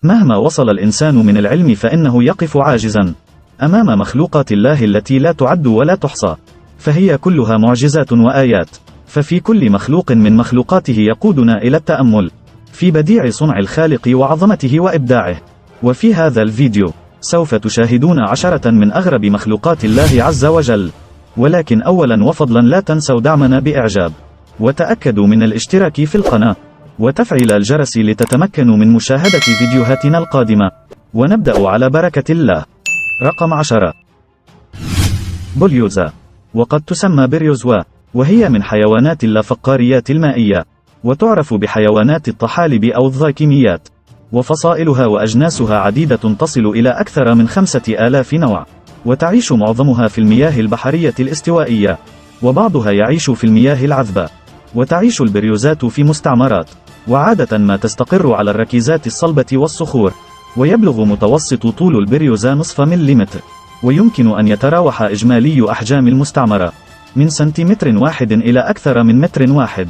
مهما وصل الإنسان من العلم فإنه يقف عاجزا أمام مخلوقات الله التي لا تعد ولا تحصى، فهي كلها معجزات وآيات. ففي كل مخلوق من مخلوقاته يقودنا إلى التأمل في بديع صنع الخالق وعظمته وإبداعه. وفي هذا الفيديو سوف تشاهدون 10 من أغرب مخلوقات الله عز وجل. ولكن أولا وفضلا لا تنسوا دعمنا بإعجاب، وتأكدوا من الاشتراك في القناة، وتفعيل الجرس لتتمكنوا من مشاهدة فيديوهاتنا القادمة. ونبدأ على بركة الله. رقم 10. بوليوزا، وقد تسمى بريوزوا، وهي من حيوانات اللافقاريات المائية، وتعرف بحيوانات الطحالب أو الضاكيميات، وفصائلها وأجناسها عديدة تصل إلى أكثر من 5000 نوع، وتعيش معظمها في المياه البحرية الاستوائية، وبعضها يعيش في المياه العذبة. وتعيش البريوزات في مستعمرات، وعادة ما تستقر على الركيزات الصلبة والصخور. ويبلغ متوسط طول البريوزا نصف مليمتر، ويمكن أن يتراوح إجمالي أحجام المستعمرة من سنتيمتر واحد إلى أكثر من متر واحد.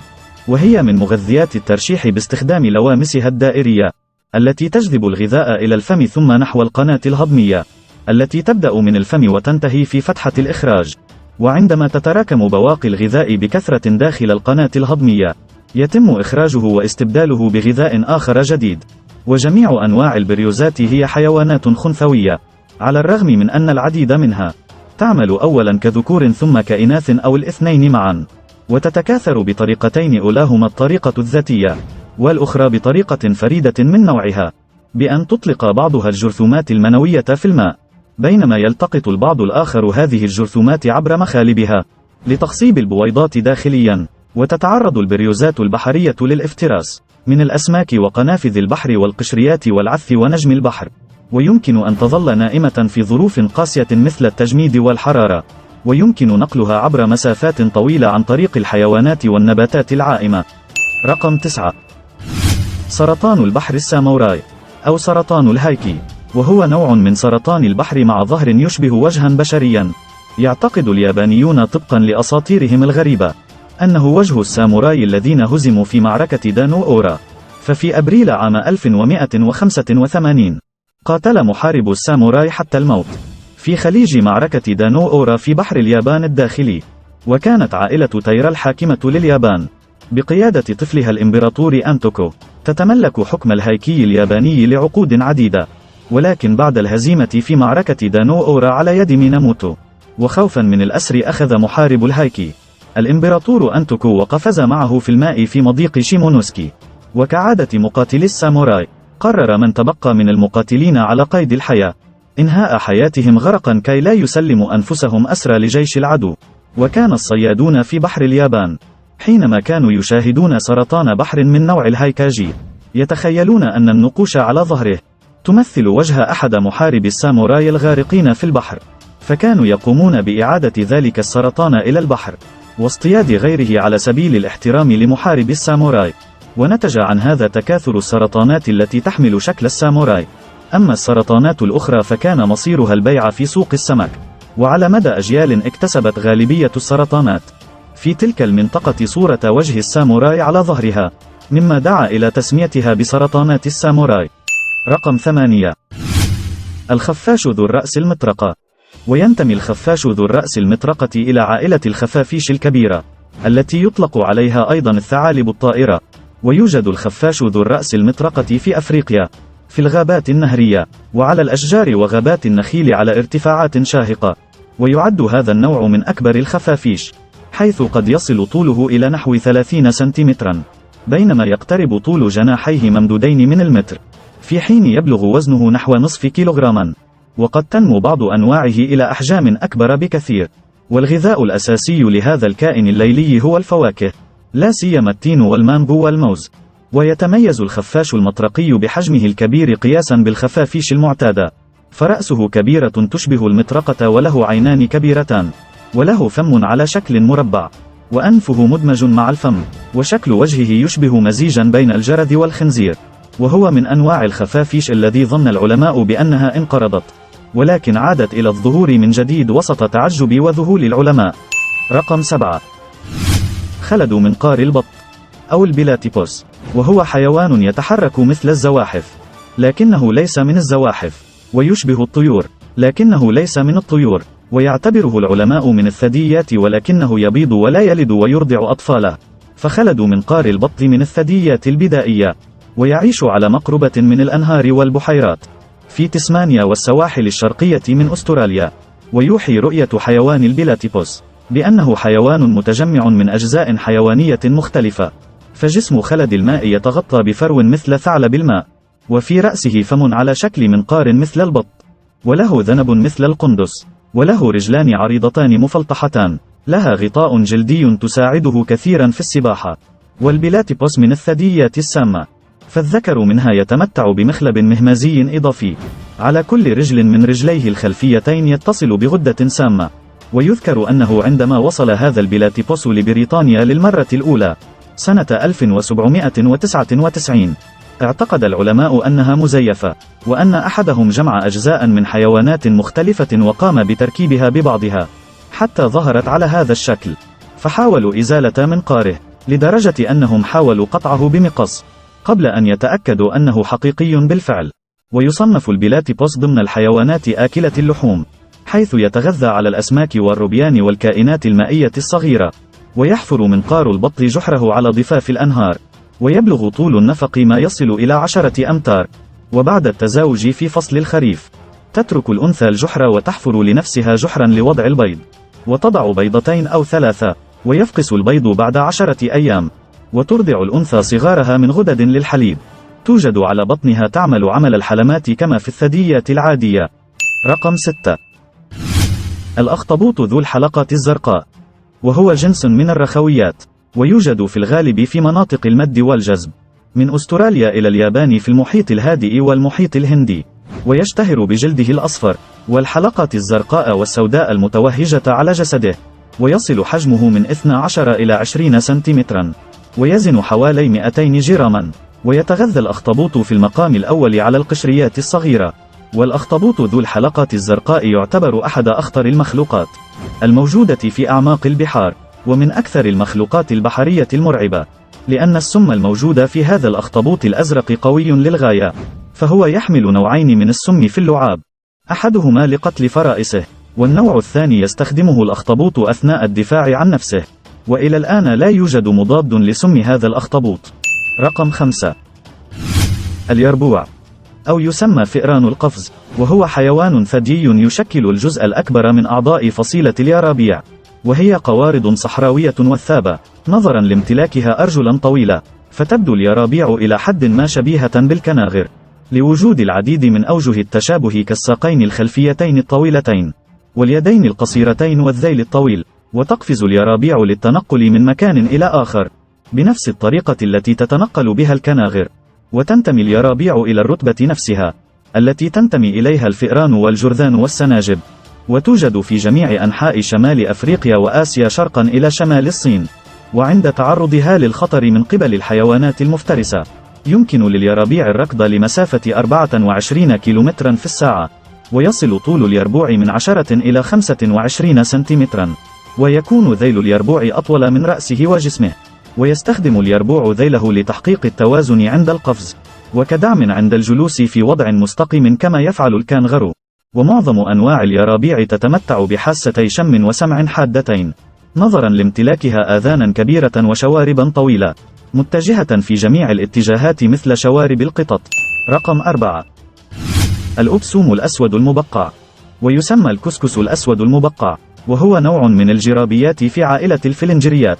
وهي من مغذيات الترشيح باستخدام لوامسها الدائرية التي تجذب الغذاء إلى الفم ثم نحو القناة الهضمية التي تبدأ من الفم وتنتهي في فتحة الإخراج. وعندما تتراكم بواقي الغذاء بكثرة داخل القناة الهضمية يتم إخراجه واستبداله بغذاء آخر جديد. وجميع أنواع البريوزات هي حيوانات خنثوية، على الرغم من أن العديد منها تعمل أولا كذكور ثم كإناث أو الاثنين معا، وتتكاثر بطريقتين، أولاهما الطريقة الذاتية، والأخرى بطريقة فريدة من نوعها، بأن تطلق بعضها الجرثومات المنوية في الماء، بينما يلتقط البعض الآخر هذه الجرثومات عبر مخالبها لتخصيب البويضات داخليا. وتتعرض البريوزات البحرية للافتراس من الأسماك وقنافذ البحر والقشريات والعث ونجم البحر، ويمكن أن تظل نائمة في ظروف قاسية مثل التجميد والحرارة، ويمكن نقلها عبر مسافات طويلة عن طريق الحيوانات والنباتات العائمة. رقم 9. سرطان البحر الساموراي أو سرطان الهايكي، وهو نوع من سرطان البحر مع ظهر يشبه وجها بشريا. يعتقد اليابانيون طبقا لأساطيرهم الغريبة أنه وجه الساموراي الذين هزموا في معركة دانو أورا. ففي أبريل عام 1185 قاتل محارب الساموراي حتى الموت في خليج معركة دانو أورا في بحر اليابان الداخلي. وكانت عائلة تايرا الحاكمة لليابان بقيادة طفلها الإمبراطور أنتوكو تتملك حكم الهايكي الياباني لعقود عديدة. ولكن بعد الهزيمة في معركة دانو أورا على يد ميناموتو، وخوفا من الأسر، أخذ محارب الهايكي الإمبراطور أنتوكو وقفز معه في الماء في مضيق شيمونوسكي. وكعادة مقاتلي الساموراي قرر من تبقى من المقاتلين على قيد الحياة إنهاء حياتهم غرقا كي لا يسلموا أنفسهم أسرى لجيش العدو. وكان الصيادون في بحر اليابان حينما كانوا يشاهدون سرطان بحر من نوع الهايكاجي يتخيلون أن النقوش على ظهره تمثل وجه أحد محاربي الساموراي الغارقين في البحر، فكانوا يقومون بإعادة ذلك السرطان إلى البحر واصطياد غيره على سبيل الاحترام لمحاربي الساموراي. ونتج عن هذا تكاثر السرطانات التي تحمل شكل الساموراي. أما السرطانات الأخرى فكان مصيرها البيع في سوق السمك. وعلى مدى أجيال اكتسبت غالبية السرطانات في تلك المنطقة صورة وجه الساموراي على ظهرها، مما دعا إلى تسميتها بسرطانات الساموراي. رقم 8. الخفاش ذو الرأس المطرقة، وينتمي الخفاش ذو الرأس المطرقة إلى عائلة الخفافيش الكبيرة التي يطلق عليها أيضا الثعالب الطائرة. ويوجد الخفاش ذو الرأس المطرقة في أفريقيا في الغابات النهرية وعلى الأشجار وغابات النخيل على ارتفاعات شاهقة. ويعد هذا النوع من أكبر الخفافيش، حيث قد يصل طوله إلى نحو 30 سنتيمترا، بينما يقترب طول جناحيه ممدودين من المتر، في حين يبلغ وزنه نحو نصف كيلوغراما. وقد تنمو بعض أنواعه إلى أحجام أكبر بكثير. والغذاء الأساسي لهذا الكائن الليلي هو الفواكه، لا سيما التين والمانجو والموز. ويتميز الخفاش المطرقي بحجمه الكبير قياسا بالخفافيش المعتادة، فرأسه كبيرة تشبه المطرقة، وله عينان كبيرتان، وله فم على شكل مربع، وأنفه مدمج مع الفم، وشكل وجهه يشبه مزيجا بين الجرذ والخنزير. وهو من أنواع الخفافيش الذي ظن العلماء بأنها انقرضت، ولكن عادت إلى الظهور من جديد وسط تعجب وذهول العلماء. رقم 7. خلد منقار البط أو البلاتيبوس، وهو حيوان يتحرك مثل الزواحف لكنه ليس من الزواحف، ويشبه الطيور، لكنه ليس من الطيور، ويعتبره العلماء من الثدييات، ولكنه يبيض ولا يلد ويرضع أطفاله، فخلدوا من قار البط من الثدييات البدائية، ويعيش على مقربة من الأنهار والبحيرات في تسمانيا والسواحل الشرقية من أستراليا. ويوحي رؤية حيوان البلاتيبوس بأنه حيوان متجمع من أجزاء حيوانية مختلفة، فجسم خلد الماء يتغطى بفرو مثل ثعلب الماء، وفي رأسه فم على شكل منقار مثل البط، وله ذنب مثل القندس، وله رجلان عريضتان مفلطحتان، لها غطاء جلدي تساعده كثيرا في السباحة. والبلاتيبوس من الثدييات السامة، فالذكر منها يتمتع بمخلب مهمازي إضافي على كل رجل من رجليه الخلفيتين يتصل بغدة سامة. ويذكر أنه عندما وصل هذا البلاتيبوس لبريطانيا للمرة الأولى سنة 1799، اعتقد العلماء أنها مزيفة، وأن أحدهم جمع أجزاء من حيوانات مختلفة وقام بتركيبها ببعضها حتى ظهرت على هذا الشكل، فحاولوا إزالة منقاره، لدرجة أنهم حاولوا قطعه بمقص قبل أن يتأكدوا أنه حقيقي بالفعل. ويصنف البلاتيبوس ضمن الحيوانات آكلة اللحوم، حيث يتغذى على الأسماك والروبيان والكائنات المائية الصغيرة. ويحفر منقار البط جحره على ضفاف الأنهار، ويبلغ طول النفق ما يصل إلى 10 أمتار. وبعد التزاوج في فصل الخريف، تترك الأنثى الجحر وتحفر لنفسها جحرا لوضع البيض، وتضع بيضتين أو 3، ويفقس البيض بعد 10 أيام، وترضع الأنثى صغارها من غدد للحليب توجد على بطنها تعمل عمل الحلمات كما في الثدييات العادية. رقم 6. الأخطبوط ذو الحلقات الزرقاء، وهو جنس من الرخويات، ويوجد في الغالب في مناطق المد والجذب من أستراليا إلى اليابان في المحيط الهادئ والمحيط الهندي، ويشتهر بجلده الأصفر والحلقات الزرقاء والسوداء المتوهجة على جسده، ويصل حجمه من 12 إلى 20 سنتيمترا، ويزن حوالي 200 جراما. ويتغذى الأخطبوط في المقام الأول على القشريات الصغيرة. والأخطبوط ذو الحلقات الزرقاء يعتبر أحد أخطر المخلوقات الموجودة في أعماق البحار، ومن أكثر المخلوقات البحرية المرعبة، لأن السم الموجود في هذا الأخطبوط الأزرق قوي للغاية، فهو يحمل نوعين من السم في اللعاب، أحدهما لقتل فرائسه، والنوع الثاني يستخدمه الأخطبوط أثناء الدفاع عن نفسه. وإلى الآن لا يوجد مضاد لسم هذا الأخطبوط. رقم 5. اليربوع، أو يسمى فئران القفز، وهو حيوان ثديي يشكل الجزء الأكبر من أعضاء فصيلة اليرابيع، وهي قوارض صحراوية وثابة نظرا لامتلاكها أرجلا طويلة، فتبدو اليرابيع إلى حد ما شبيهة بالكناغر، لوجود العديد من أوجه التشابه كالساقين الخلفيتين الطويلتين واليدين القصيرتين والذيل الطويل. وتقفز اليرابيع للتنقل من مكان إلى آخر بنفس الطريقة التي تتنقل بها الكناغر. وتنتمي اليرابيع إلى الرتبة نفسها التي تنتمي إليها الفئران والجرذان والسناجب، وتوجد في جميع أنحاء شمال أفريقيا وآسيا شرقا إلى شمال الصين. وعند تعرضها للخطر من قبل الحيوانات المفترسة، يمكن لليرابيع الركض لمسافة 24 كيلومترا في الساعة، ويصل طول اليربوع من 10 إلى 25 سنتيمترا، ويكون ذيل اليربوع أطول من رأسه وجسمه. ويستخدم اليربوع ذيله لتحقيق التوازن عند القفز، وكدعم عند الجلوس في وضع مستقيم كما يفعل الكانغرو. ومعظم أنواع اليرابيع تتمتع بحاستي شم وسمع حادتين، نظرا لامتلاكها آذانا كبيرة وشواربا طويلة متجهة في جميع الاتجاهات مثل شوارب القطط. رقم 4. الأبسوم الأسود المبقع، ويسمى الكسكس الأسود المبقع، وهو نوع من الجرابيات في عائلة الفلنجريات،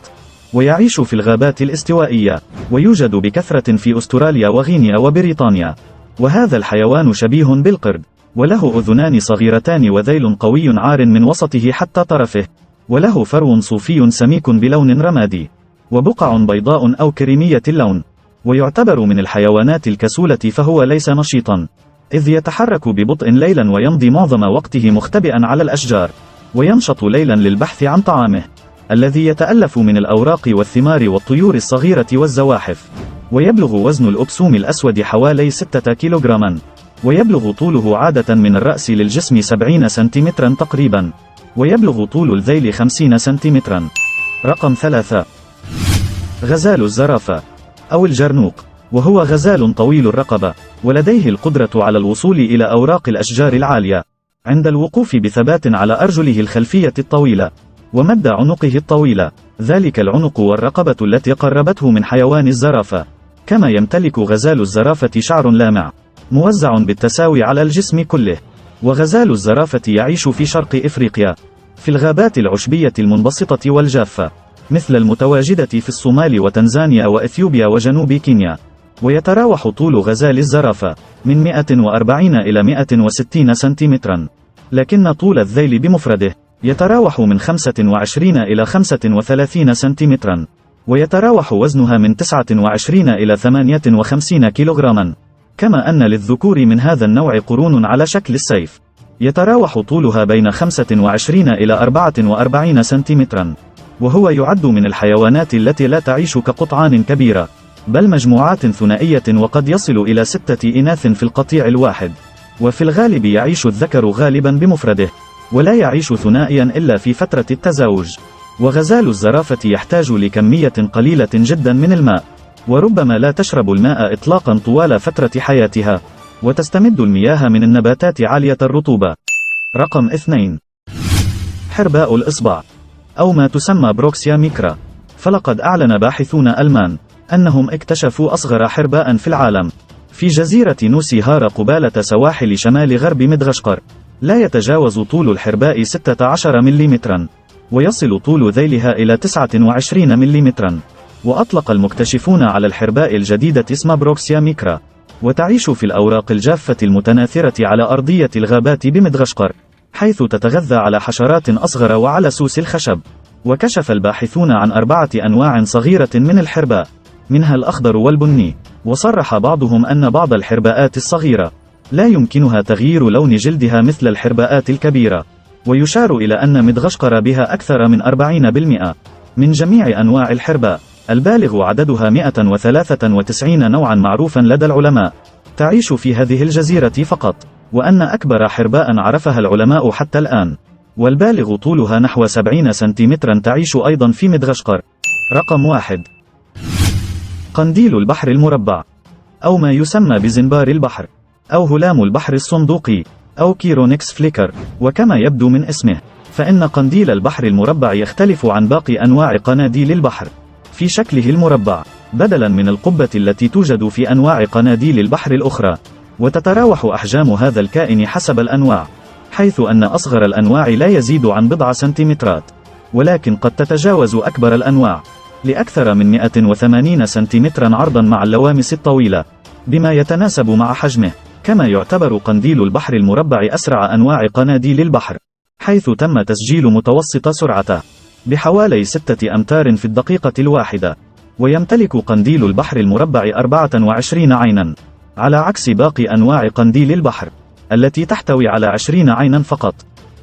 ويعيش في الغابات الاستوائية، ويوجد بكثرة في أستراليا وغينيا وبريطانيا. وهذا الحيوان شبيه بالقرد، وله أذنان صغيرتان وذيل قوي عار من وسطه حتى طرفه، وله فرو صوفي سميك بلون رمادي، وبقع بيضاء أو كريمية اللون. ويعتبر من الحيوانات الكسولة، فهو ليس نشيطا، إذ يتحرك ببطء ليلا ويمضي معظم وقته مختبئا على الأشجار، وينشط ليلا للبحث عن طعامه الذي يتألف من الأوراق والثمار والطيور الصغيرة والزواحف. ويبلغ وزن الأبسوم الأسود حوالي 6 كيلوغراما، ويبلغ طوله عادة من الرأس للجسم 70 سنتيمترا تقريبا، ويبلغ طول الذيل 50 سنتيمترا. رقم 3. غزال الزرافة، أو الجرنوق، وهو غزال طويل الرقبة، ولديه القدرة على الوصول إلى أوراق الأشجار العالية عند الوقوف بثبات على أرجله الخلفية الطويلة ومد عنقه الطويلة، ذلك العنق والرقبة التي قربته من حيوان الزرافة. كما يمتلك غزال الزرافة شعر لامع موزع بالتساوي على الجسم كله. وغزال الزرافة يعيش في شرق إفريقيا في الغابات العشبية المنبسطة والجافة، مثل المتواجدة في الصومال وتنزانيا وإثيوبيا وجنوب كينيا. ويتراوح طول غزال الزرافة من 140 إلى 160 سنتيمترا، لكن طول الذيل بمفرده يتراوح من 25 إلى 35 سنتيمترا، ويتراوح وزنها من 29 إلى 58 كيلوغراما. كما أن للذكور من هذا النوع قرون على شكل السيف يتراوح طولها بين 25 إلى 44 سنتيمترا، وهو يعد من الحيوانات التي لا تعيش كقطعان كبيرة، بل مجموعات ثنائية، وقد يصل إلى 6 إناث في القطيع الواحد. وفي الغالب يعيش الذكر غالبا بمفرده، ولا يعيش ثنائيا إلا في فترة التزاوج. وغزال الزرافة يحتاج لكمية قليلة جدا من الماء، وربما لا تشرب الماء إطلاقا طوال فترة حياتها، وتستمد المياه من النباتات عالية الرطوبة. رقم 2. حرباء الإصبع، أو ما تسمى بروكسيا ميكرا. فلقد أعلن باحثون ألمان أنهم اكتشفوا أصغر حرباء في العالم في جزيرة نوسي هارا قبالة سواحل شمال غرب مدغشقر. لا يتجاوز طول الحرباء 16 ملم، ويصل طول ذيلها إلى 29 ملم. وأطلق المكتشفون على الحرباء الجديدة اسم بروكسيا ميكرا، وتعيش في الأوراق الجافة المتناثرة على أرضية الغابات بمدغشقر، حيث تتغذى على حشرات أصغر وعلى سوس الخشب. وكشف الباحثون عن 4 أنواع صغيرة من الحرباء، منها الأخضر والبني. وصرح بعضهم أن بعض الحرباءات الصغيرة لا يمكنها تغيير لون جلدها مثل الحرباءات الكبيرة. ويشار إلى أن مدغشقر بها أكثر من 40% من جميع أنواع الحرباء، البالغ عددها 193 نوعا معروفا لدى العلماء تعيش في هذه الجزيرة فقط. وأن أكبر حرباء عرفها العلماء حتى الآن والبالغ طولها نحو 70 سنتيمترا تعيش أيضا في مدغشقر. رقم 1. قنديل البحر المربع، أو ما يسمى بزنبار البحر، أو هلام البحر الصندوقي، أو كيرونكس فليكر. وكما يبدو من اسمه، فإن قنديل البحر المربع يختلف عن باقي أنواع قناديل البحر في شكله المربع، بدلا من القبة التي توجد في أنواع قناديل البحر الأخرى. وتتراوح أحجام هذا الكائن حسب الأنواع، حيث أن أصغر الأنواع لا يزيد عن بضع سنتيمترات، ولكن قد تتجاوز أكبر الأنواع لأكثر من 180 سنتيمترا عرضا مع اللوامس الطويلة، بما يتناسب مع حجمه. كما يعتبر قنديل البحر المربع أسرع أنواع قناديل البحر، حيث تم تسجيل متوسط سرعته بحوالي 6 أمتار في الدقيقة الواحدة. ويمتلك قنديل البحر المربع 24 عينا، على عكس باقي أنواع قنديل البحر التي تحتوي على 20 عينا فقط.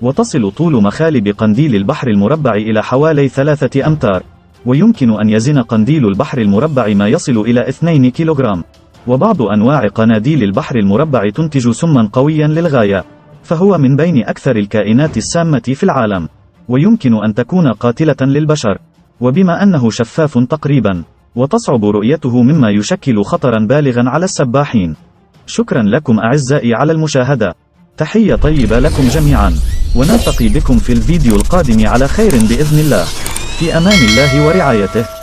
وتصل طول مخالب قنديل البحر المربع إلى حوالي 3 أمتار، ويمكن أن يزن قنديل البحر المربع ما يصل إلى 2 كيلوغرام. وبعض أنواع قناديل البحر المربع تنتج سما قويا للغاية، فهو من بين أكثر الكائنات السامة في العالم، ويمكن أن تكون قاتلة للبشر. وبما أنه شفاف تقريبا وتصعب رؤيته، مما يشكل خطرا بالغا على السباحين. شكرا لكم أعزائي على المشاهدة، تحية طيبة لكم جميعا، ونلتقي بكم في الفيديو القادم على خير بإذن الله. في أمان الله ورعايته.